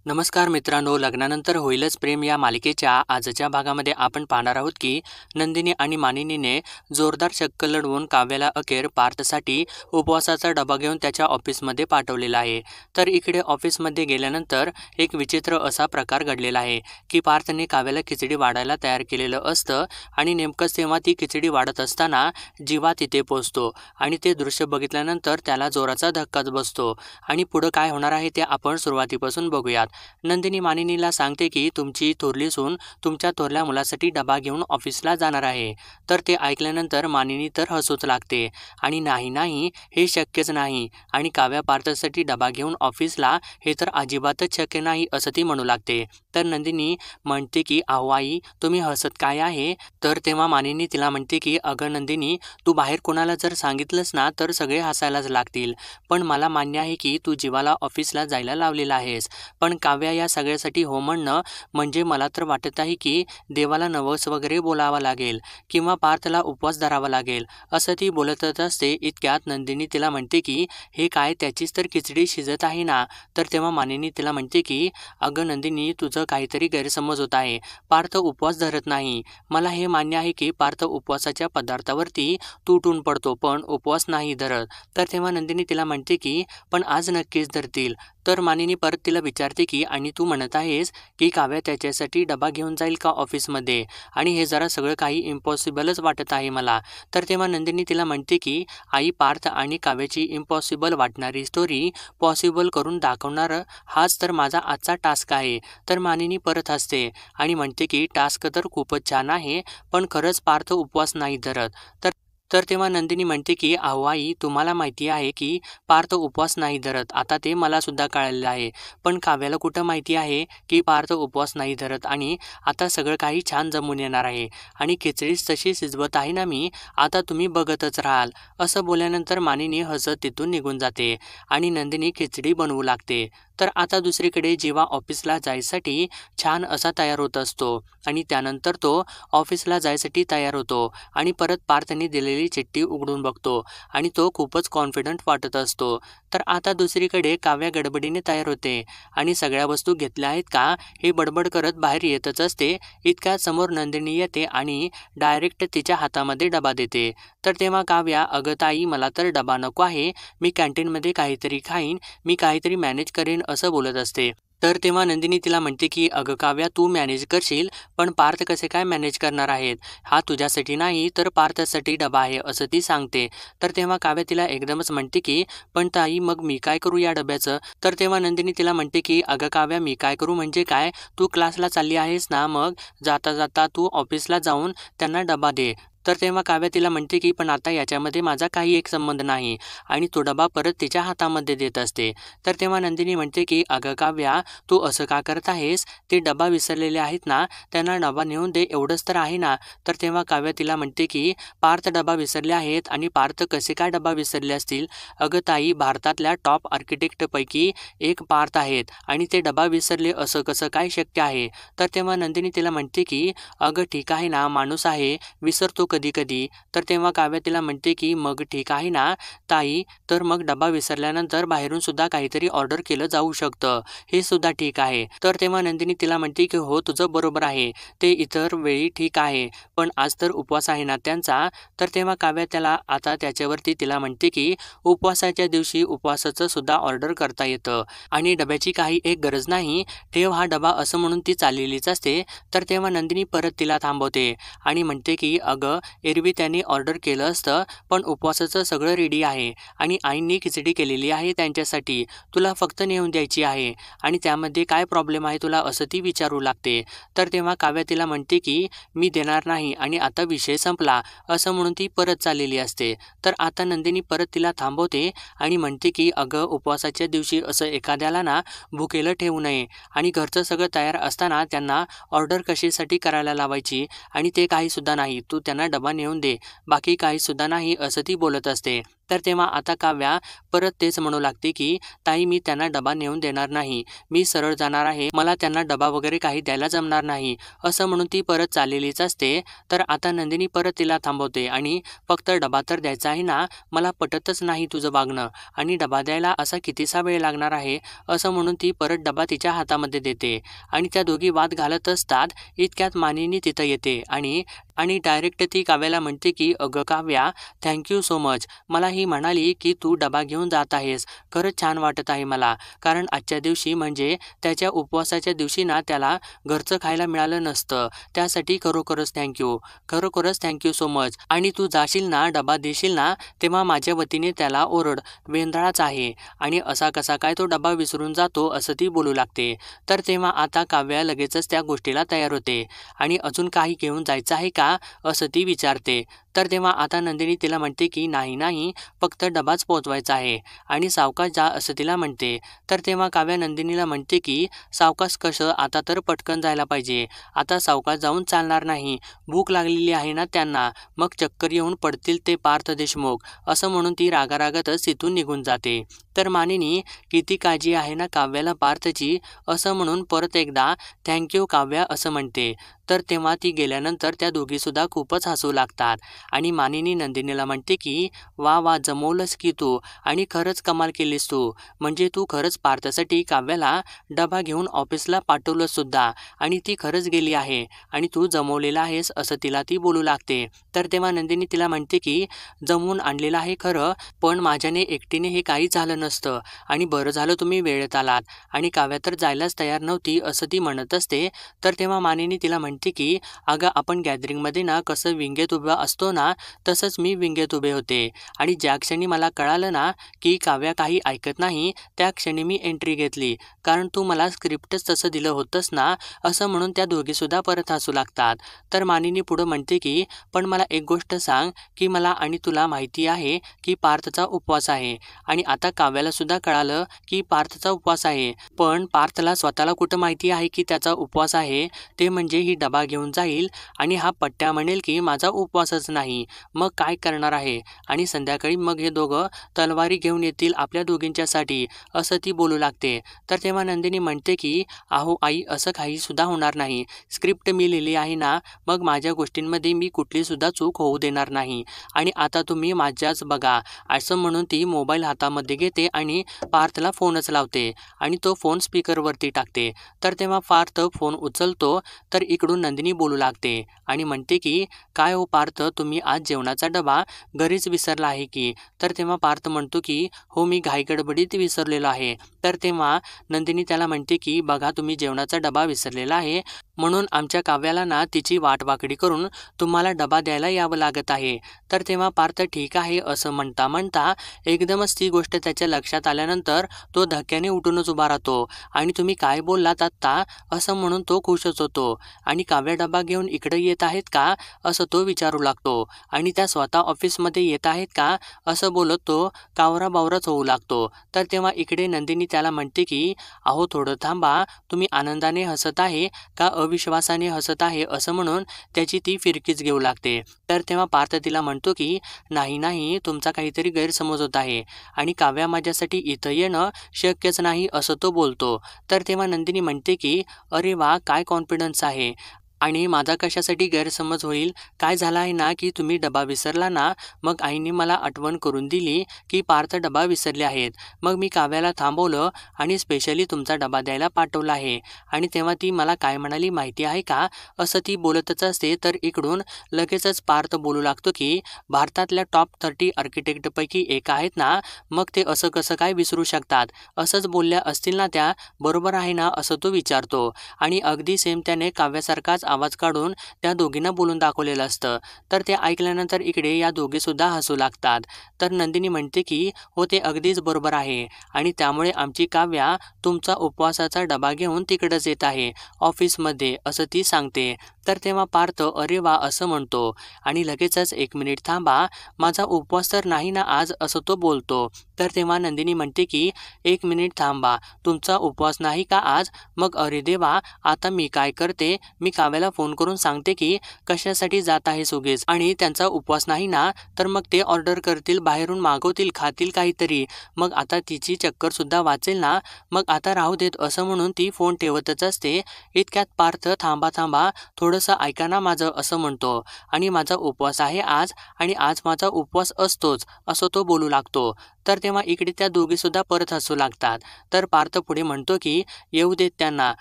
नमस्कार मित्रांनो, लग्नानंतर होईलच प्रेम या मालिकेच्या आजच्या भागामध्ये आपण पाहणार आहोत की नंदिनी आणि मानिनीने जोरदार चक्कर लढवून काव्याला अखेर पार्थसाठी उपवासाचा डबा घेऊन त्याच्या ऑफिसमध्ये पाठवलेला आहे। तर इकडे ऑफिसमध्ये गेल्यानंतर एक विचित्र असा प्रकार घडलेला आहे की पार्थने काव्याला खिचडी वाढायला तयार केलेलं असतं आणि नेमकंच तेव्हा ती खिचडी वाढत असताना जीवा तिथे पोहोचतो आणि ते दृश्य बघितल्यानंतर त्याला जोराचा धक्काच बसतो आणि पुढं काय होणार आहे ते आपण सुरुवातीपासून बघूयात। नंदिनी मानिनीला सांगते की तुमची थोरली सून तुमच्या थोरल्या मुलासाठी डबा घेऊन ऑफिसला जाणार आहे। तर ते ऐकल्यानंतर मानिनी तर हसूच लागते आणि नाही हे शक्यच नाही आणि काव्या पार्थसाठी डबा घेऊन ऑफिसला हे तर अजिबातच शक्य नाही असं ती म्हणू लागते। तर नंदिनी म्हणते की अहो आई, तुम्ही हसत काय आहे? तर तेव्हा मानिनी तिला म्हणते की अगं नंदिनी, तू बाहेर कोणाला जर सांगितलंस ना तर सगळे हसायलाच लागतील, पण मला मान्य आहे की तू जीवाला ऑफिसला जायला लावलेला आहेस, पण काव्या या सगळ्यासाठी हो म्हणणं म्हणजे मला तर वाटत आहे की देवाला नवस वगैरे बोलावं लागेल किंवा पार्थला उपवास धरावा लागेल असं ती बोलतच असते। इतक्यात नंदिनी तिला म्हणते की हे काय, त्याचीच तर खिचडी शिजत आहे ना। तर तेव्हा मानिनी तिला म्हणते की अगं नंदिनी, तुझं काहीतरी गैरसमज होत आहे, पार्थ उपवास धरत नाही। मला हे मान्य आहे की पार्थ उपवासाच्या पदार्थावरती तुटून पडतो पण उपवास नाही धरत। तर तेव्हा नंदिनी तिला म्हणते की पण आज नक्कीच धरतील। तर मानिनी परत तिला विचारते की आणि तू म्हणत आहेस की काव्या त्याच्यासाठी डबा घेऊन जाईल का ऑफिसमध्ये, आणि हे जरा सगळं काही इम्पॉसिबलच वाटत आहे मला। तर तेव्हा नंदिनी तिला म्हणते की आई, पार्थ आणि काव्याची इम्पॉसिबल वाटणारी स्टोरी पॉसिबल करून दाखवणार हाच तर माझा आजचा टास्क आहे। तर मानिनी परत हसते आणि म्हणते की टास्क तर खूपच छान आहे, पण खरंच पार्थ उपवास नाही धरत। तर तेव्हा नंदिनी म्हणते की अहो आई, तुम्हाला माहिती आहे की पार्थ उपवास नाही धरत, आता ते मला सुद्धा कळलेलं आहे, पण काव्याला कुठं माहिती आहे की पार्थ उपवास नाही धरत आणि आता सगळं काही छान जमून येणार आहे आणि खिचडीच तशी शिजवत आहे ना मी, आता तुम्ही बघतच राहाल। असं बोलल्यानंतर मानिनी हसत तिथून निघून जाते आणि नंदिनी खिचडी बनवू लागते। तर आता दुसरीकडे जीवा ऑफिसला जायसाठी छान असा तयार होत असतो आणि त्यानंतर तो ऑफिसला जायसाठी तयार होतो आणि परत पार्थने दिलेली चिठ्ठी उघडून बघतो आणि तो खूपच कॉन्फिडंट वाटत असतो। तर आता दुसरीकडे काव्या गडबडीने तयार होते आणि सगळ्या वस्तू घेतल्या आहेत का हे बडबड करत बाहेर येतच असते। इतक्यात समोर नंदिनी येते आणि डायरेक्ट तिच्या हातामध्ये डबा देते। तर तेव्हा काव्या, अगं ताई, मला तर डबा नको आहे, मी कॅन्टीनमध्ये काहीतरी खाईन, मी काहीतरी मॅनेज करेन असं बोलत असते। तर तेव्हा नंदिनी तिला म्हणते की अगं काव्या, तू मॅनेज करशील, पण पार्थ कसे काय मॅनेज करणार आहेत? हा तुझ्यासाठी नाही तर पार्थसाठी डबा आहे असं ती सांगते। तर तेव्हा काव्या तिला एकदमच म्हणते की पण ताई, मग मी काय करू या डब्याचं? तर तेव्हा नंदिनी तिला म्हणते की अगं काव्या, मी काय करू म्हणजे काय, तू क्लासला चालली आहेस ना, मग जाता जाता तू ऑफिसला जाऊन त्यांना डबा दे। तर तेव्हा काव्या तिला म्हणते की पण आता याच्यामध्ये माझा काही एक संबंध नाही आणि तो डबा परत तिच्या हातामध्ये देत असते। तर तेव्हा नंदिनी म्हणते की अगं काव्या, तू असं का करत आहेस? ते डबा विसरलेले आहेत ना, त्यांना डबा नेऊन दे, एवढंच तर आहे ना। तर तेव्हा काव्या तिला म्हणते की पार्थ डबा विसरले आहेत आणि पार्थ कसे काय डबा विसरले असतील? अगं ताई, भारतातल्या टॉप आर्किटेक्टपैकी एक पार्थ आहेत आणि ते डबा विसरले असं कसं काय शक्य आहे? तर तेव्हा नंदिनी तिला म्हणते की अगं ठीक आहे ना, माणूस आहे, विसरतो कधी कधी। तर तेव्हा काव्या तिला म्हणते की मग ठीक आहे ना ताई, तर मग डबा विसरल्यानंतर बाहेरून सुद्धा काहीतरी ऑर्डर केलं जाऊ शकतं, हे सुद्धा ठीक आहे। तर तेव्हा नंदिनी तिला म्हणते की हो, तुझं बरोबर आहे, ते इतर वेळी ठीक आहे, पण आज तर उपवास आहे ना त्यांचा। तर तेव्हा काव्या त्याला आता त्याच्यावरती तिला म्हणते की उपवासाच्या दिवशी उपवासाचं सुद्धा ऑर्डर करता येतं आणि डब्याची काही एक गरज नाही, ठेव हा डबा असं म्हणून ती चाललेलीच असते। तर तेव्हा नंदिनी परत तिला थांबवते आणि म्हणते की अगं, एरवी त्यांनी ऑर्डर केलं असतं, पण उपवासाचं सगळं रेडी आहे आणि आईंनी खिचडी केलेली आहे त्यांच्यासाठी, तुला फक्त नेऊन द्यायची आहे आणि त्यामध्ये काय प्रॉब्लेम आहे तुला, असं ती विचारू लागते। तर तेव्हा काव्या तिला म्हणते की मी देणार नाही आणि आता विषय संपला असं म्हणून ती परत चाललेली असते। तर आता नंदिनी परत तिला थांबवते आणि म्हणते की अगं, उपवासाच्या दिवशी असं एखाद्याला ना भुकेलं ठेवू नये आणि घरचं सगळं तयार असताना त्यांना ऑर्डर कशासाठी करायला लावायची, आणि ते काही सुद्धा नाही, तू त्यांना डबा नेऊन दे, बाकी काही सुद्धा नाही असं ती बोलत असते। तर तेव्हा आता काव्या परत तेच म्हणू लागते की ताई मी त्यांना डबा नेऊन देणार नाही, मी सरळ जाणार आहे, मला त्यांना डबा वगैरे काही द्यायला जमणार नाही असं म्हणून ती परत चाललेलीच असते. तर आता नंदिनी परत तिला थांबवते आणि फक्त डबा तर द्यायचा आहे ना, मला पटतच नाही तुझं वागणं आणि डबा द्यायला असा कितीसा वेळ लागणार आहे असं म्हणून ती परत डबा तिच्या हातामध्ये देते आणि त्या दोघी वाद घालत असतात. इतक्यात मानिनी तिथं येते आणि आणि डायरेक्ट ती काव्याला म्हणते की अगं काव्या, थँक्यू सो मच. मला ही म्हणाली की तू डबा घेऊन जात आहेस, खरंच छान वाटत आहे मला, कारण आजच्या दिवशी म्हणजे त्याच्या उपवासाच्या दिवशी ना त्याला घरचं खायला मिळालं नसतं, त्यासाठी खरोखरच थँक्यू सो मच. आणि तू जाशील ना, डबा देशील ना, तेव्हा माझ्या वतीने त्याला ओरड, वेंधळाच आहे आणि असा कसा काय तो डबा विसरून जातो असं ती बोलू लागते. तर तेव्हा आता काव्या लगेचच त्या गोष्टीला तयार होते आणि अजून काही घेऊन जायचं आहे का असं ती विचारते. तर तेव्हा आता नंदिनी तिला म्हणते की नाही, फक्त डबाच पोहोचवायचा आहे आणि सावकाश जा असं तिला म्हणते. तर तेव्हा काव्या नंदिनीला म्हणते की सावकाश कसं, आता तर पटकन जायला पाहिजे, आता सावकाश जाऊन चालणार नाही, भूक लागलेली आहे ना त्यांना, मग चक्कर येऊन पडतील ते पार्थ देशमुख असं म्हणून ती रागारागातच तिथून निघून जाते. तर मानिनी किती काळजी आहे ना काव्याला पार्थची असं म्हणून परत एकदा थँक्यू काव्या असं म्हणते. तर तेव्हा ती गेल्यानंतर त्या दोघीसुद्धा खूपच हसू लागतात आणि मानिनी नंदिनीला म्हणते की वा जमवलंस की तू आणि खरंच कमाल केलीस तू, म्हणजे तू खरंच पार्थसाठी काव्याला डबा घेऊन ऑफिसला पाठवलं सुद्धा आणि ती खरंच गेली आहे आणि तू जमवलेला आहेस असं तिला ती बोलू लागते. तर तेव्हा नंदिनी तिला म्हणते की जमवून आणलेलं आहे खरं, पण माझ्याने एकटीने हे काही झालं नसतं आणि बरं झालं तुम्ही वेळेत आलात आणि काव्या तर जायलाच तयार नव्हती असं ती म्हणत असते. तर तेव्हा मानिनी तिला म्हणते की अगं आपण गॅदरिंगमध्ये ना कसं विंगेत उभा असतो ना, तसंच मी विंगेत उभे होते आणि ज्या क्षणी मला कळालं ना की काव्या काही ऐकत नाही त्या क्षणी मी एंट्री घेतली, कारण तू मला स्क्रिप्टच तसं दिलं होतंस ना असं म्हणून त्या दोघीसुद्धा परत हसू लागतात. तर मानिनी पुढं म्हणते की पण मला एक गोष्ट सांग की मला आणि तुला माहिती आहे की पार्थचा उपवास आहे आणि आता काव्याला सुद्धा कळालं की पार्थचा उपवास आहे, पण पार्थला स्वतःला कुठं माहिती आहे की त्याचा उपवास आहे, ते म्हणजे ही डबा घेऊन जाईल आणि हा पट्ट्या म्हणेल की माझा उपवासच नाही, मग काय करणार आहे आणि संध्याकाळी मग हे दोघं तलवारी घेऊन येतील आपल्या दोघींच्यासाठी असं ती बोलू लागते. तर तेव्हा नंदिनी म्हणते की अहो आई, असं काही सुद्धा होणार नाही, स्क्रिप्ट मी लिहिली आहे ना, मग माझ्या गोष्टींमध्ये मी कुठली सुद्धा चूक होऊ देणार नाही आणि आता तुम्ही माझ्याच बघा असं म्हणून ती मोबाईल हातामध्ये घेते आणि पार्थला फोनच लावते आणि तो फोन स्पीकरवरती टाकते. तर तेव्हा पार्थ फोन उचलतो. तर इकडून नंदिनी बोलू लागते आणि म्हणते की काय हो पार्थ, तुम्ही आज जेवणाचा डबा घरीच विसरला आहे की? तर तेव्हा पार्थ म्हणतो की हो, मी घाईगडबडीत विसरलेलो आहे. तर तेव्हा नंदिनी त्याला म्हणते की बघा, तुम्ही जेवणाचा डबा विसरलेला आहे म्हणून आमच्या काव्याला ना तिची वाटवाकडी करून तुम्हाला डबा द्यायला यावं लागत आहे. तर तेव्हा पार्थ ठीक आहे असं म्हणता एकदमच ती गोष्ट त्याच्या लक्षात आल्यानंतर तो धक्क्याने उठूनच उभा राहतो आणि तुम्ही काय बोललात आत्ता असं म्हणून तो खुशच होतो आणि काव्या डबा घेऊन इकडे येत आहेत का असं तो विचारू लागतो आणि त्या स्वतः ऑफिसमध्ये येत आहेत का असं बोलत तो कावराबावराच होऊ लागतो. तर तेव्हा इकडे नंदिनी त्याला म्हणते की अहो थोडं थांबा, तुम्ही आनंदाने हसत आहे का अविश्वासाने हसत आहे असं म्हणून त्याची ती फिरकीच घेऊ लागते. तर तेव्हा पार्थ तिला म्हणतो की नाही, तुमचा काहीतरी गैरसमज होत आहे आणि काव्या माझ्यासाठी इथं येणं शक्यच नाही असं तो बोलतो. तर तेव्हा नंदिनी म्हणते की अरे वा, काय कॉन्फिडन्स आहे आणि माझा कशासाठी गैरसमज होईल, काय झालं आहे ना की तुम्ही डबा विसरला ना, मग आईने मला आठवण करून दिली की पार्थ डबा विसरले आहेत, मग मी काव्याला थांबवलं आणि स्पेशली तुमचा डबा द्यायला पाठवला आहे आणि तेव्हा ती मला काय म्हणाली माहिती आहे का असं ती बोलतच असते. तर इकडून लगेचच पार्थ बोलू लागतो की भारतातल्या टॉप 30 आर्किटेक्टपैकी एक आहेत ना, मग ते असं कसं काय विसरू शकतात, असंच बोलल्या असतील ना त्या, बरोबर आहे ना असं तो विचारतो आणि अगदी सेम त्याने काव्यासारखाच आवाज काढून त्या दोघींना बोलून दाखवलेलं असतं. तर ते ऐकल्यानंतर इकडे या दोघीसुद्धा हसू लागतात. तर नंदिनी म्हणते की हो, ते अगदीच बरोबर आहे आणि त्यामुळे आमची काव्या तुमचा उपवासाचा डबा घेऊन तिकडंच येत आहे ऑफिसमध्ये असं ती सांगते. तर तेव्हा पार्थ अरे वा असं म्हणतो आणि लगेचच 1 मिनिट थांबा, माझा उपवास तर नाही ना आज असं तो बोलतो. तर तेव्हा नंदिनी म्हणते की 1 मिनिट थांबा, तुमचा उपवास नाही का आज? मग अरे देवा, आता मी काय करते, मी काव्याला काव्याला फोन करून सांगते की कशासाठी जात आहेस उगीच, आणि त्यांचा उपवास नाही ना तर मग ते ऑर्डर करतील, बाहेरून मागवतील, खातील काहीतरी, मग आता तिची चक्कर सुद्धा वाचेल ना, मग आता राहू देत असं म्हणून ती फोन ठेवतच असते. इतक्यात पार्थ थांबा थांबा थोडंसं ऐका ना माझं असं म्हणतो, आणि माझा उपवास आहे आज, आणि आज माझा उपवास असतोच असं तो बोलू लागतो. तर तेव्हा इकडे त्या दोघी सुद्धा परत हसू लागतात. तर पार्थ पुढे म्हणतो की येऊ देत त्यांना.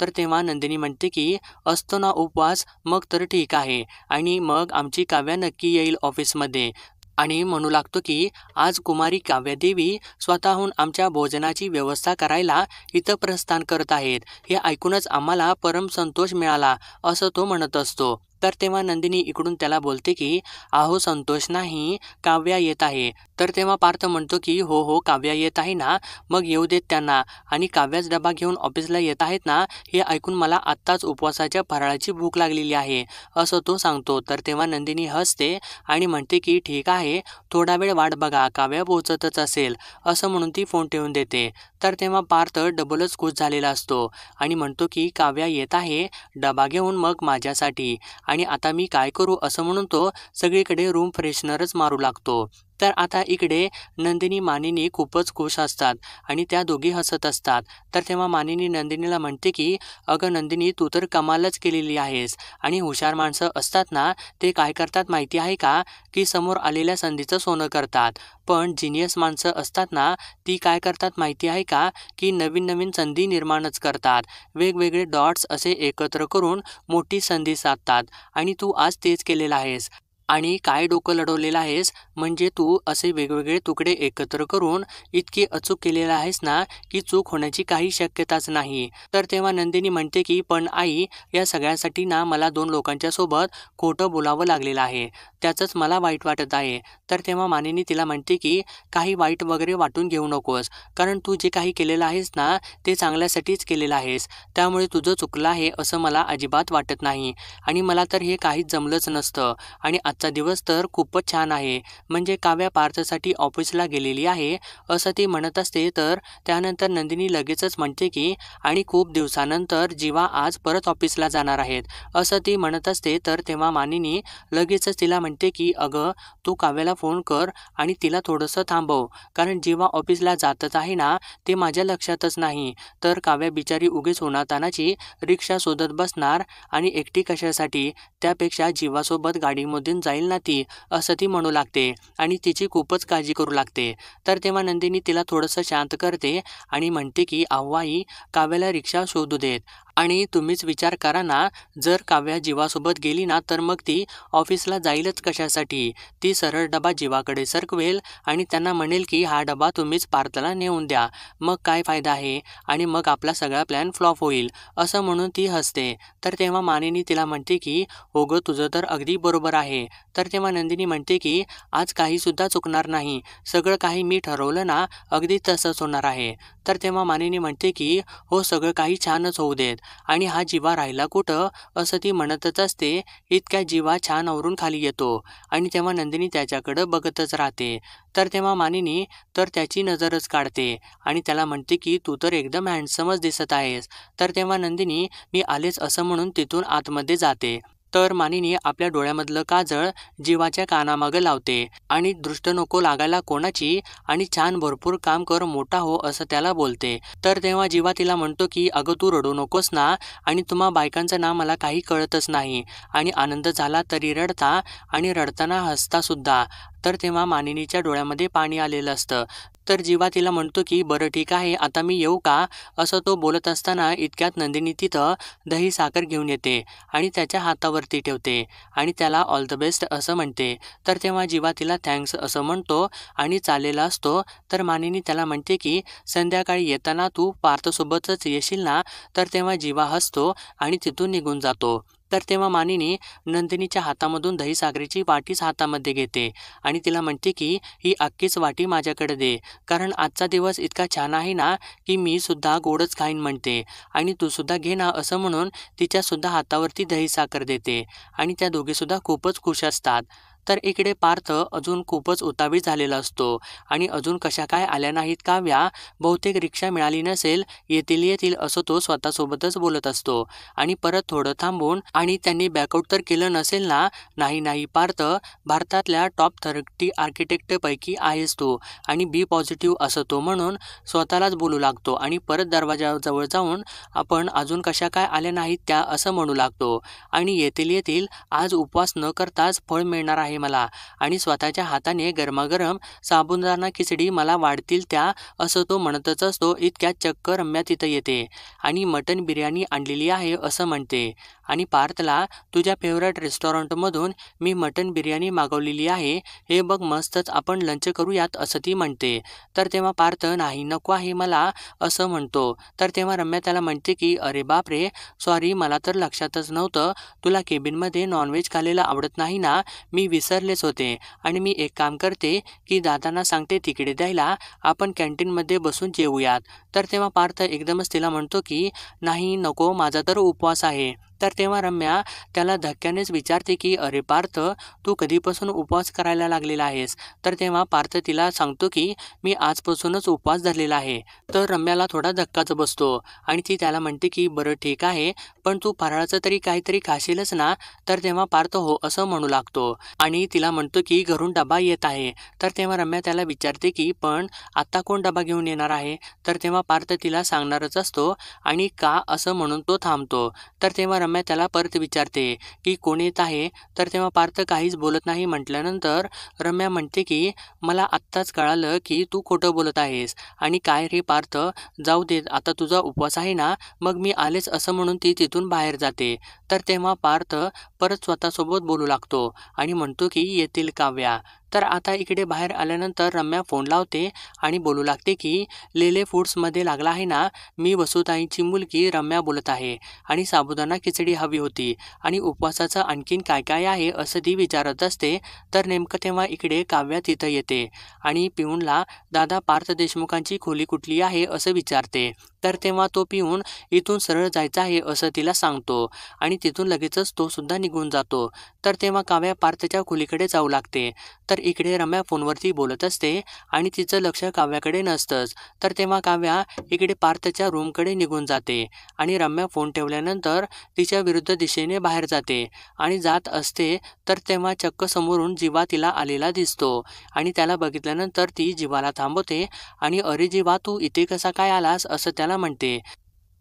तर तेव्हा नंदिनी म्हणते की असतो ना उपवास, मग तर ठीक आहे, आणि मग आमची काव्या नक्की येईल ऑफिसमध्ये, आणि म्हणू लागतो की आज कुमारी काव्यादेवी स्वतःहून आमच्या भोजनाची व्यवस्था करायला इथं प्रस्थान करत आहेत. हे ऐकूनच आम्हाला परम संतोष मिळाला असं तो म्हणत असतो. तर तेव्हा नंदिनी इकडून त्याला बोलते की अहो संतोष नाही, काव्या येत आहे. तर तेव्हा पार्थ म्हणतो की हो हो काव्या येत आहे ना, मग येऊ देत त्यांना, आणि काव्याच डबा घेऊन ऑफिसला येत आहेत ना, हे ऐकून मला आत्ताच उपवासाच्या फराळाची भूक लागलेली आहे असं तो सांगतो. तर तेव्हा नंदिनी हसते आणि म्हणते की ठीक आहे, थोडा वेळ वाट बघा, काव्या पोहोचतच असेल असं म्हणून ती फोन ठेवून देते. तर तेव्हा पार्थ डबलच खुश झालेला असतो आणि म्हणतो की काव्या येत आहे डबा घेऊन मग माझ्यासाठी, आणि आता मी काय करू असं म्हणून तो सगळीकडे रूम फ्रेशनरच मारू लागतो. तर आता इकडे नंदिनी मानिनी खूपच खुश असतात आणि त्या दोघी हसत असतात. तर तेव्हा मानिनी नंदिनीला म्हणते की अगं नंदिनी, तू तर कमालच केलेली आहेस, आणि हुशार माणसं असतात ना ते काय करतात माहिती आहे का, की समोर आलेल्या संधीचं सोनं करतात, पण जिनियस माणसं असतात ना ती काय करतात माहिती आहे का, की नवीन नवीन संधी निर्माणच करतात, वेगवेगळे डॉट्स असे एकत्र करून मोठी संधी साधतात, आणि तू आज तेच केलेलं आहेस. आणि काय डोकं लढवलेलं आहेस, म्हणजे तू असे वेगवेगळे तुकडे एकत्र करून इतकी अचूक केलेलं आहेस ना की चूक होण्याची काही शक्यताच नाही. तर तेव्हा नंदिनी म्हणते की पण आई, या सगळ्यासाठी ना मला 2 लोकांच्या सोबत खोटं बोलावं लागलेलं आहे, त्याचंच मला वाईट वाटत आहे. तर तेव्हा मानिनी तिला म्हणते की काही वाईट वगैरे वाटून घेऊ नकोस, कारण तू जे काही केलेलं आहेस ना ते चांगल्यासाठीच केलेलं आहेस, त्यामुळे तुझं चुकलं आहे असं मला अजिबात वाटत नाही, आणि मला तर हे काहीच जमलंच नसतं, आणि आजचा दिवस तर खूपच छान आहे, म्हणजे काव्या पार्थसाठी ऑफिसला गेलेली आहे असं ती म्हणत असते. तर त्यानंतर नंदिनी लगेचच म्हणते की आणि खूप दिवसानंतर जीवा आज परत ऑफिसला जाणार आहेत असं ती म्हणत असते. तर तेव्हा मानिनी लगेचच तिला म्हणते की अगं तू काव्याला फोन कर आणि तिला थोडंसं थांबव, कारण जीवा ऑफिसला जातच आहे ना ते माझ्या लक्षातच नाही. तर काव्या बिचारी उगीच उन्हातानाची रिक्षा शोधत बसणार, आणि एकटी कशासाठी, त्यापेक्षा जीवासोबत गाडीमधून जाईल ना ती असं ती म्हणू लागते, आणि तिची खूपच काळजी करू लागते. तर तेव्हा नंदिनी तिला थोडंसं शांत करते आणि म्हणते की अव्वाई, काव्याला रिक्षा शोधू देत, आणि तुम्हीच विचार करा ना, जर काव्या जीवासोबत गेली ना तर मग ती ऑफिसला जाईलच कशासाठी, ती सरळ डबा जीवाकडे सरकवेल आणि त्यांना म्हणेल की हा डबा तुम्हीच पार्थला नेऊन द्या, मग काय फायदा आहे, आणि मग आपला सगळा प्लॅन फ्लॉप होईल असं म्हणून ती हसते. तर तेव्हा मानिनी तिला म्हणते की हो गं, तुझं तर अगदी बरोबर आहे. तर तेव्हा नंदिनी म्हणते की आज काहीसुद्धा चुकणार नाही, सगळं काही मी ठरवलं ना अगदी तसंच होणार आहे. तर तेव्हा मानिनी म्हणते की हो, सगळं काही छानच होऊ देत, आणि हा जीवा राहिला कुठं असं ती म्हणतच असते. इतक्या जीवा छान आवरून खाली येतो, आणि तेव्हा नंदिनी त्याच्याकडं बघतच राहते. तर तेव्हा मानिनी तर त्याची नजरच काढते आणि त्याला म्हणते की तू तर एकदम हँडसमच दिसत आहेस. तर तेव्हा नंदिनी मी आलेच असं म्हणून तिथून आतमध्ये जाते. तर मानिनी आपल्या डोळ्यामधलं काजळ जीवाच्या कानामागं लावते आणि दृष्ट नको लागायला कोणाची, आणि छान भरपूर काम कर, मोठा हो असं त्याला बोलते. तर तेव्हा जीवा तिला म्हणतो की अगं तू रडू नकोस ना, आणि तुम्हा बायकांचं ना मला काही कळतच नाही, आणि आनंद झाला तरी रडता आणि रडताना हसता सुद्धा. तर तेव्हा मानिनीच्या डोळ्यामध्ये पाणी आलेलं असतं. तर जीवा तिला म्हणतो की बरं ठीक आहे, आता मी येऊ का असं तो बोलत असताना इतक्यात नंदिनी तिथं दही साखर घेऊन येते आणि त्याच्या हातावरती ठेवते आणि त्याला ऑल द बेस्ट असं म्हणते. तर तेव्हा जीवा तिला थँक्स असं म्हणतो आणि चाललेला असतो. तर मानिनी त्याला म्हणते की संध्याकाळी येताना तू पार्थसोबतच येशील ना. तर तेव्हा जीवा हसतो आणि तिथून निघून जातो. तर तेव्हा मानिनी नंदिनीच्या हातामधून दही साखरेची वाटीच हातामध्ये घेते आणि तिला म्हणते की ही अख्खीच वाटी माझ्याकडे दे, कारण आजचा दिवस इतका छान आहे ना की मी सुद्धा गोडच खाईन म्हणते, आणि तू सुद्धा घे ना असं म्हणून तिच्या सुद्धा हातावरती दही साखर देते, आणि त्या दोघीसुद्धा खूपच खुश असतात. तर इकडे पार्थ अजून खूपच उतावीळ झालेला असतो आणि अजून कशा काय आल्या नाहीत काव्या, बहुतेक रिक्षा मिळाली नसेल, येतील येतील असं तो स्वतःसोबतच बोलत असतो. आणि परत थोडं थांबून, आणि त्यांनी बॅकआउट तर केलं नसेल ना? नाही नाही पार्थ, भारतातल्या टॉप 30 आर्किटेक्टपैकी आहेस तू आणि बी पॉझिटिव्ह असं तो म्हणून स्वतःलाच बोलू लागतो आणि परत दरवाजाजवळ जाऊन आपण अजून कशा काय आल्या नाहीत त्या असं म्हणू लागतो. आणि येतील येतील, आज उपवास न करताच फळ मिळणार आहे मला आणि स्वतःच्या हाताने गरमागरम साबुदाणा खिचडी मला वाढतील त्या असं तो म्हणतच असतो. इतक्यात चक्क रम्या तिथं येते आणि मटण बिर्याणी आणलेली आहे असं म्हणते. आणि पार्थला, तुझ्या फेवरेट रेस्टॉरंटमधून मी मटण बिर्याणी मागवलेली आहे, हे बघ मस्तच, आपण लंच करूयात असं ती म्हणते. तर तेव्हा पार्थ, नाही नको आहे मला असं म्हणतो. तर तेव्हा रम्या त्याला म्हणते की अरे बापरे, सॉरी, मला तर लक्षातच नव्हतं, तुला केबिनमध्ये नॉनव्हेज खाल्लेलं आवडत नाही ना, मी विसरलेच होते. आणि मी एक काम करते की दादांना सांगते तिकडे द्यायला, आपण कॅन्टीनमध्ये बसून जेवूयात. तर तेव्हा पार्थ एकदमच तिला म्हणतो की नाही नको, माझा तर उपवास आहे. तर तेव्हा रम्या त्याला धक्क्यानेच विचारते की अरे पार्थ, तू कधीपासून उपवास करायला लागलेला आहेस? तर तेव्हा पार्थ तिला सांगतो की मी आजपासूनच उपवास धरलेला आहे. तर रम्याला थोडा धक्काच बसतो आणि ती त्याला म्हणते की बरं ठीक आहे, पण तू फराळाचं तरी काहीतरी खाशीलच ना? तर तेव्हा पार्थ हो असं म्हणू लागतो आणि तिला म्हणतो की घरून डबा येत आहे. तर तेव्हा रम्या त्याला विचारते की पण आत्ता कोण डबा घेऊन येणार आहे? तर तेव्हा पार्थ तिला सांगणारच असतो आणि का असं म्हणून तो थांबतो. तर तेव्हा रम्या त्याला परत विचारते की कोण येत आहे? तर तेव्हा पार्थ काहीच बोलत नाही. म्हटल्यानंतर रम्या म्हणते की मला आत्ताच कळालं की तू खोटं बोलत आहेस. आणि काय रे पार्थ, जाऊ दे आता, तुझा उपवास आहे ना, मग मी आलेच असं म्हणून ती तिथून बाहेर जाते. तर तेव्हा पार्थ परत स्वतःसोबत बोलू लागतो आणि म्हणतो की येतील काव्या. तर आता इकडे बाहेर आल्यानंतर रम्या फोन लावते आणि बोलू लागते की लेले फूड्समध्ये लागला आहे ना, मी वसुताईंची मुलगी रम्या बोलत आहे आणि साबुदाणा खिचडी हवी होती आणि उपवासाचं आणखीन काय काय आहे असं ती विचारत असते. तर नेमकं तेव्हा इकडे काव्या तिथं येते आणि पिऊनला दादा पार्थ देशमुखांची खोली कुठली आहे असं विचारते. तर तेव्हा तो पिऊन इथून सरळ जायचं आहे असं तिला सांगतो आणि तिथून लगेचच तो सुद्धा निघून जातो. तर तेव्हा काव्या पार्थच्या खोलीकडे जाऊ लागते. तर इकडे रम्या फोनवरती बोलत असते आणि तिचं लक्ष काव्याकडे नसतंच. तर तेव्हा काव्या इकडे पार्थच्या रूमकडे निघून जाते आणि रम्या फोन ठेवल्यानंतर तिच्या विरुद्ध दिशेने बाहेर जाते आणि जात असते. तर तेव्हा चक्क समोरून जीवा तिला आलेला दिसतो आणि त्याला बघितल्यानंतर ती जीवाला थांबवते आणि अरे जीवा, तू इथे कसा काय आलास असं त्याला म्हणते.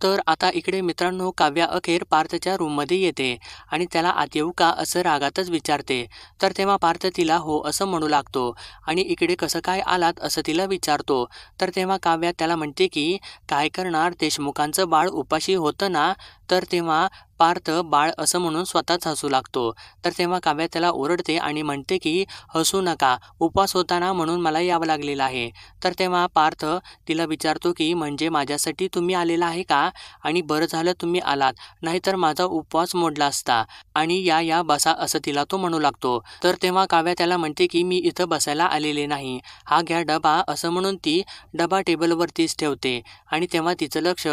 तर आता इकडे मित्रांनो, काव्या अखेर पार्थच्या रूममध्ये येते आणि त्याला आत येऊ का असं रागातच विचारते. तर तेव्हा पार्थ तिला हो असं म्हणू लागतो आणि इकडे कसं काय आलात असं तिला विचारतो. तर तेव्हा काव्या त्याला म्हणते की काय करणार, देशमुखांचं बाळ उपाशी होतं ना? तर तेव्हा पार्थ बाळ असं म्हणून स्वतःच हसू लागतो. तर तेव्हा काव्या त्याला ओरडते आणि म्हणते की हसू नका, उपवास होता ना म्हणून मला यावं लागलेलं आहे. तर तेव्हा पार्थ तिला विचारतो की म्हणजे माझ्यासाठी तुम्ही आलेला आहे का? आणि बरं झालं तुम्ही आलात, नाहीतर माझा उपवास मोडला असता. आणि या या बसा असं तिला तो म्हणू लागतो. तर तेव्हा काव्या त्याला म्हणते की मी इथं बसायला आलेले नाही, हा घ्या डबा असं म्हणून ती डबा टेबलवरतीच ठेवते आणि तेव्हा तिचं लक्ष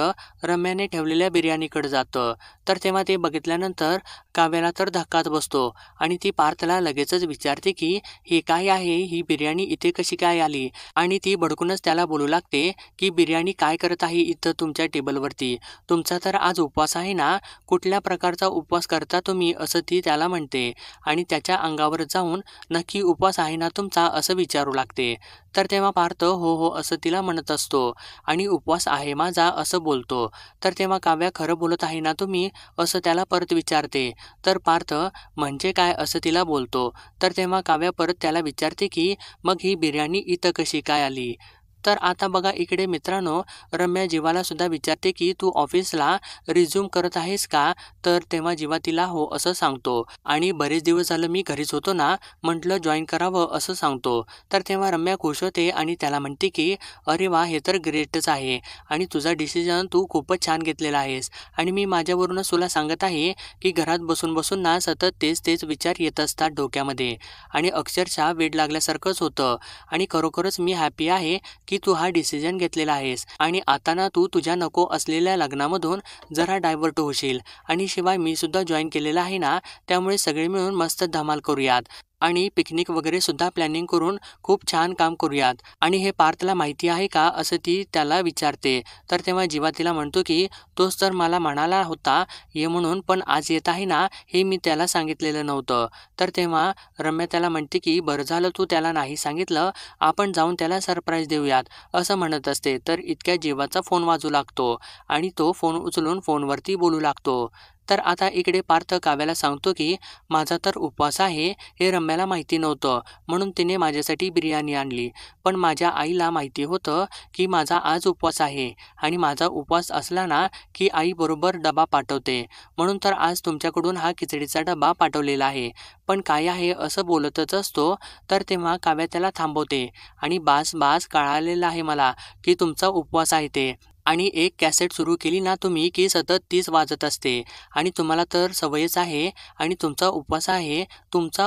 रम्याने ठेवलेल्या बिर्याणीकडे जातं. तर तेव्हा ते बघितल्यानंतर काव्याला तर धक्काच बसतो आणि ती पार्थला लगेचच विचारते की हे काय आहे, ही बिर्याणी इथे कशी काय आली? आणि ती भडकूनच त्याला बोलू लागते की बिर्याणी काय करत आहे इथं तुमच्या टेबलवरती? तुमचा तर आज उपवास आहे ना, कुठल्या प्रकारचा उपवास करता तुम्ही असं ती त्याला म्हणते आणि त्याच्या अंगावर जाऊन नक्की उपवास आहे ना तुमचा असं विचारू लागते. तर तेव्हा पार्थ हो हो असं तिला म्हणत असतो आणि उपवास आहे माझा असं बोलतो. तर तेव्हा काव्या खरं बोलत आहे ना तुम्ही असं त्याला परत विचारते. तर पार्थ म्हणजे काय असं तिला बोलतो. तर तेव्हा काव्या परत त्याला विचारते की मग ही बिर्याणी इथं कशी काय आली? तर आता बघा इकडे मित्रांनो, रम्या जीवाला सुद्धा विचारते की तू ऑफिसला रिझ्यूम करत आहेस का? तर तेव्हा जीवा तिला हो असं सांगतो आणि बरेच दिवस झालं मी घरीच होतो ना, म्हटलं जॉईन करावं असं सांगतो. तर तेव्हा रम्या खुश होते आणि त्याला म्हणते की अरे वा, हे तर ग्रेटच आहे आणि तुझा डिसिजन तू खूपच छान घेतलेला आहेस आणि मी माझ्यावरूनच तुला सांगत आहे की घरात बसून बसून ना सतत तेच तेच विचार येत असतात डोक्यामध्ये आणि अक्षरशः वेड लागल्यासारखंच होतं आणि खरोखरच मी हॅपी आहे की तू हा डिसिजन घेतलेला आहेस आणि आता ना तू तुझ्या नको असलेल्या लग्नामधून जरा डायव्हर्ट होशील आणि शिवाय मी सुद्धा जॉईन केलेला आहे ना, त्यामुळे सगळे मिळून मस्त धमाल करूयात. आणि पिकनिक वगैरे सुद्धा प्लॅनिंग करून खूप छान काम करूयात. आणि हे पार्थला माहिती आहे का असं ती त्याला विचारते. तर तेव्हा जीवा तिला म्हणतो की तोच तर मला म्हणाला होता ये म्हणून, पण आज येत आहे ना हे मी त्याला सांगितलेलं नव्हतं. तर तेव्हा रम्या त्याला म्हणते की बरं झालं तू त्याला नाही सांगितलं, आपण जाऊन त्याला सरप्राईज देऊयात असं म्हणत असते. तर इतक्या जीवाचा फोन वाजू लागतो आणि तो फोन उचलून फोनवरती बोलू लागतो. तर आता इकडे पार्थ काव्याला सांगतो की माझा तर उपवास आहे हे रम्याला माहिती नव्हतं, म्हणून तिने माझ्यासाठी बिर्याणी आणली. पण माझ्या आईला माहिती होतं की माझा आज उपवास आहे आणि माझा उपवास असला ना की आई बरोबर डबा पाठवते, म्हणून तर आज तुमच्याकडून हा खिचडीचा डबा पाठवलेला आहे. पण काय आहे असं बोलतच असतो. तर तेव्हा काव्या त्याला थांबवते आणि बास बास कळालेलं आहे मला की तुमचा उपवास आहे ते. आणि एक कॅसेट सुरू केली ना तुम्ही की सतत तीच वाजत असते आणि तुम्हाला तर सवयच आहे आणि तुमचा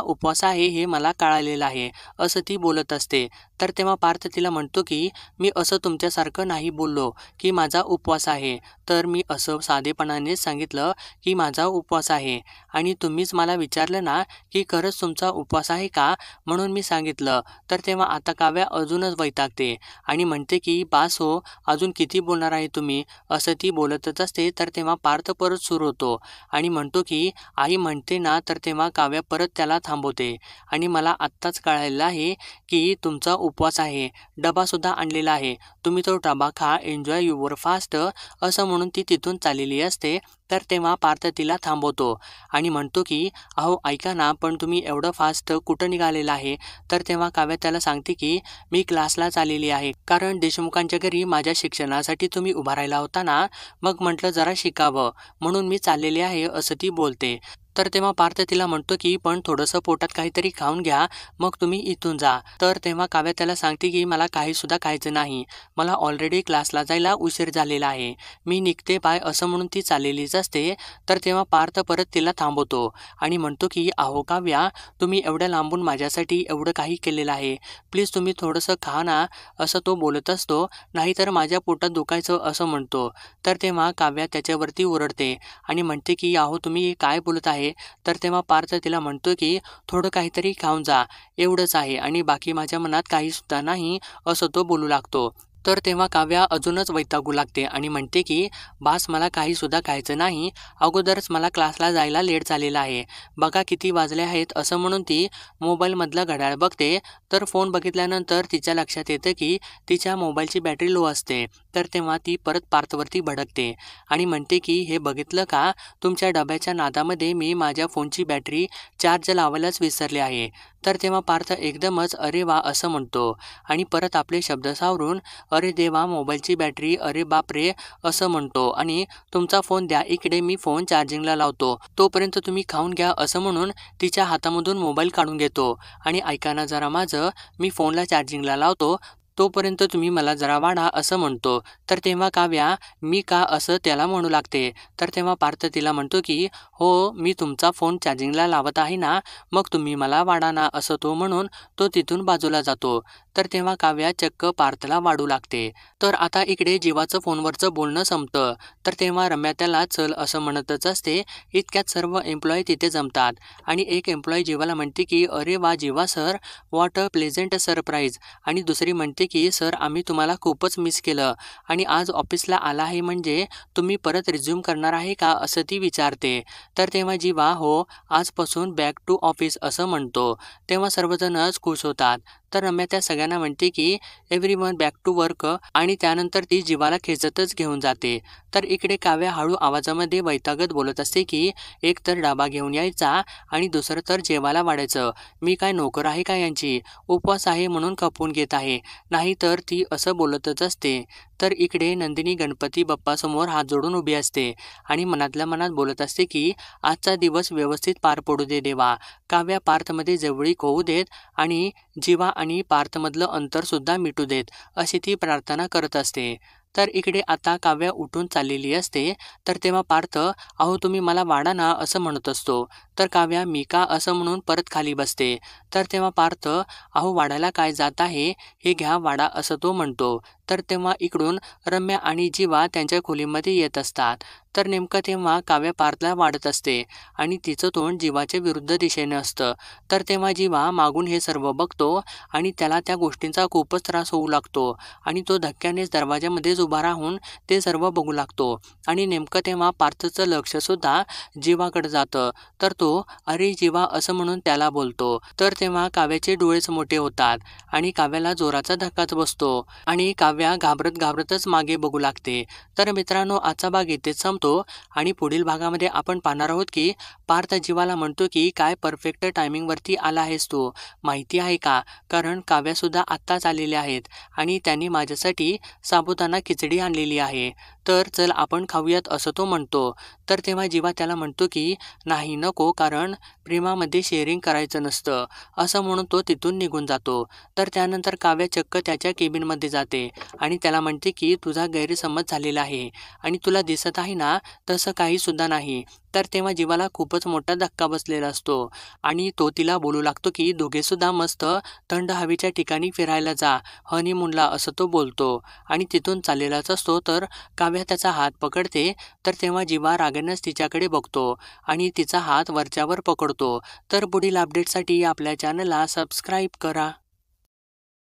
उपवास आहे हे मला कळालेलं आहे असं ती बोलत असते. तर तेव्हा पार्थ तिला म्हणतो की मी असं तुमच्यासारखं नाही बोललो की माझा उपवास आहे, तर मी असं साधेपणानेच सांगितलं की माझा उपवास आहे आणि तुम्हीच मला विचारलं ना की खरंच तुमचा उपवास आहे का, म्हणून मी सांगितलं. तर तेव्हा आता काव्या अजूनच वैतागते आणि म्हणते की बास हो, अजून किती बोलणार आहे तुम्ही, असं ती बोलतच असते. तर तेव्हा पार्थ परत सुरू होतो आणि म्हणतो की आई म्हणते ना. तर तेव्हा काव्या परत त्याला थांबवते आणि मला आत्ताच कळालेलं आहे की तुमचा उपवास आहे, डबासुद्धा आणलेला आहे, तुम्ही तो डबा खा, एन्जॉय युअर फास्ट असं म्हणून ती तिथून चाललेली असते. तर तेव्हा पार्थ तिला थांबवतो आणि म्हणतो की अहो ऐका ना, पण तुम्ही एवढं फास्ट कुठं निघालेलं आहे. तर तेव्हा काव्या त्याला सांगते की मी क्लासला चाललेली आहे, कारण देशमुखांच्या घरी माझ्या शिक्षणासाठी तुम्ही उभा राहिला होता ना, मग म्हटलं जरा शिकावं म्हणून मी चाललेली आहे असं ती बोलते. तर तेव्हा पार्थ तिला म्हणतो की पण थोडंसं पोटात काहीतरी खाऊन घ्या, मग तुम्ही इथून जा. तर तेव्हा काव्या त्याला सांगते की मला काहीसुद्धा खायचं नाही, मला ऑलरेडी क्लासला जायला उशीर झालेला आहे, मी निघते बाय असं म्हणून ती चाललेलीच असते. तर तेव्हा पार्थ परत तिला थांबवतो आणि म्हणतो की अहो काव्या, तुम्ही एवढ्या लांबून माझ्यासाठी एवढं काही केलेलं आहे, प्लीज तुम्ही थोडंसं खा ना असं तो बोलत असतो. नाहीतर माझ्या पोटात दुखायचं असं म्हणतो. तर तेव्हा काव्या त्याच्यावरती ओरडते आणि म्हणते की अहो तुम्ही काय बोलत आहे. तर तेव्हा पार्थ तिला म्हणतो की थोडं काहीतरी खाऊन जा, एवढंच आहे आणि बाकी माझ्या मनात काही सुद्धा नाही असं तो बोलू लागतो. तर तेव्हा काव्या अजूनच वैतागू लागते आणि म्हणते की बास मला काही सुद्धा खायचं नाही, अगोदरच मला क्लासला जायला लेट झालेला आहे, बघा किती वाजले आहेत असं म्हणून ती मोबाईलमधलं घड्याळ बघते. तर फोन बघितल्यानंतर तिच्या लक्षात येतं की तिच्या मोबाईलची बॅटरी लो असते. तर तेव्हा ती परत पार्थवरती भडकते आणि म्हणते की हे बघितलं का, तुमच्या डब्याच्या नादामध्ये मी माझ्या फोनची बॅटरी चार्ज लावायलाच विसरले आहे. तर तेव्हा पार्थ एकदमच अरे वा असं म्हणतो आणि परत आपले शब्द सावरून अरे देवा मोबाईलची बॅटरी, अरे बापरे असं म्हणतो आणि तुमचा फोन द्या इकडे, मी फोन चार्जिंगला लावतो, तोपर्यंत तुम्ही खाऊन घ्या असं म्हणून तिच्या हातामधून मोबाईल काढून घेतो आणि ऐका ना जरा माझं, मी फोनला चार्जिंगला लावतो, तोपर्यंत तुम्ही मला जरा वाढा असं म्हणतो. तर तेव्हा काव्या मी का असं त्याला म्हणू लागते. तर तेव्हा पार्थ तिला म्हणतो की हो मी तुमचा फोन चार्जिंगला लावत आहे ना, मग तुम्ही मला वाढा ना असं तो म्हणून तो तिथून बाजूला जातो. तर तेव्हा काव्या चक्क पार्थला वाढू लागते. तर आता इकडे जीवाचं फोनवरचं बोलणं संपतं. तर तेव्हा रम्या त्याला चल असं म्हणतच असते. इतक्यात सर्व एम्प्लॉई तिथे जमतात आणि एक एम्प्लॉई जीवाला म्हणते की अरे वा Jeeva sir, what a pleasant surprise. आणि दुसरी म्हणते की सर आम्ही तुम्हाला खूपच मिस केलं आणि आज ऑफिसला आला आहे म्हणजे तुम्ही परत रिझ्यूम करणार आहे का असं ती विचारते. तर तेव्हा जीवा हो आजपासून बॅक टू ऑफिस असं म्हणतो. तेव्हा सर्वजणच खुश होतात. तर रम्या त्या सगळ्यांना म्हणते की एव्हरीवन बॅक टू वर्क आणि त्यानंतर ती जीवाला खेचतच घेऊन जाते. तर इकडे काव्या हळू आवाजामध्ये वैतागत बोलत असते की एक तर डबा घेऊन यायचा आणि दुसरं तर जेवायला वाढायचं, मी काय नोकर आहे का यांची, उपवास आहे म्हणून खपवून घेत आहे, नाही तर ती असं बोलतच असते. तर इकडे नंदिनी गणपती बाप्पासमोर हात जोडून उभी असते आणि मनातल्या मनात बोलत असते की आजचा दिवस व्यवस्थित पार पडू दे देवा, काव्या पार्थमध्ये जवळीक होऊ देत आणि जीवा आणि पार्थमधलं अंतरसुद्धा मिटू देत अशी ती प्रार्थना करत असते. तर इकडे आता काव्या उठून चाललेली असते. तर तेव्हा पार्थ अहो तुम्ही मला वाढा ना असं म्हणत असतो. तर काव्या मी का असं म्हणून परत खाली बसते. तर तेव्हा पार्थ अहो वाड्याला काय जात आहे, हे घ्या वाडा असं तो म्हणतो. तर तेव्हा इकडून रम्या आणि जीवा त्यांच्या खोलीमध्ये येत असतात. तर नेमकं तेव्हा काव्या पार्थला वाढत असते आणि तिचं तोंड जीवाच्या विरुद्ध दिशेने असतं. तर तेव्हा जीवा मागून हे सर्व बघतो आणि त्याला त्या गोष्टींचा खूपच त्रास होऊ लागतो आणि तो धक्क्यानेच दरवाजामध्येच उभा राहून ते सर्व बघू लागतो. आणि नेमकं तेव्हा पार्थचं लक्षसुद्धा जीवाकडे जातं. तर तो अरे जीवा असं म्हणून त्याला बोलतो. तर तेव्हा काव्याचे डोळेच मोठे होतात आणि काव्याला जोराचा धक्काच बसतो आणि काव्या घाबरत घाबरतच मागे बघू लागते. तर मित्रांनो आजचा भाग इथेच संपतो आणि पुढील भागामध्ये आपण पाहणार आहोत की पार्थ जीवाला म्हणतो की काय परफेक्ट टायमिंगवरती आला आहेस तू, माहिती आहे का, कारण काव्यासुद्धा आत्ताच आलेले आहेत आणि त्यांनी माझ्यासाठी साबुदाणा खिचडी आणलेली आहे, तर चल आपण खाऊयात असं तो म्हणतो. तर तेव्हा जीवा त्याला म्हणतो की नाही नको, कारण प्रेमामध्ये शेअरिंग करायचं नसतं असं म्हणून तो तिथून निघून जातो. तर त्यानंतर काव्या चक्क त्याच्या केबिनमध्ये जाते आणि त्याला म्हणते की तुझा गैरसमज झालेला आहे आणि तुला दिसत आहे ना तसं काही सुद्धा नाही. तर तेव्हा जीवाला खूपच मोठा धक्का बसलेला असतो आणि तो तिला बोलू लागतो की दोघेसुद्धा मस्त थंड हवेच्या ठिकाणी फिरायला जा, हनीमूनला असं तो बोलतो आणि तिथून चाललेलाच असतो. तर काव्या त्याचा हात पकडते. तर तेव्हा जीवा रागानेच तिच्याकडे बघतो आणि तिचा हात वरच्यावर पकडतो. तर पुढील अपडेटसाठी आपल्या चॅनलला सबस्क्राईब करा.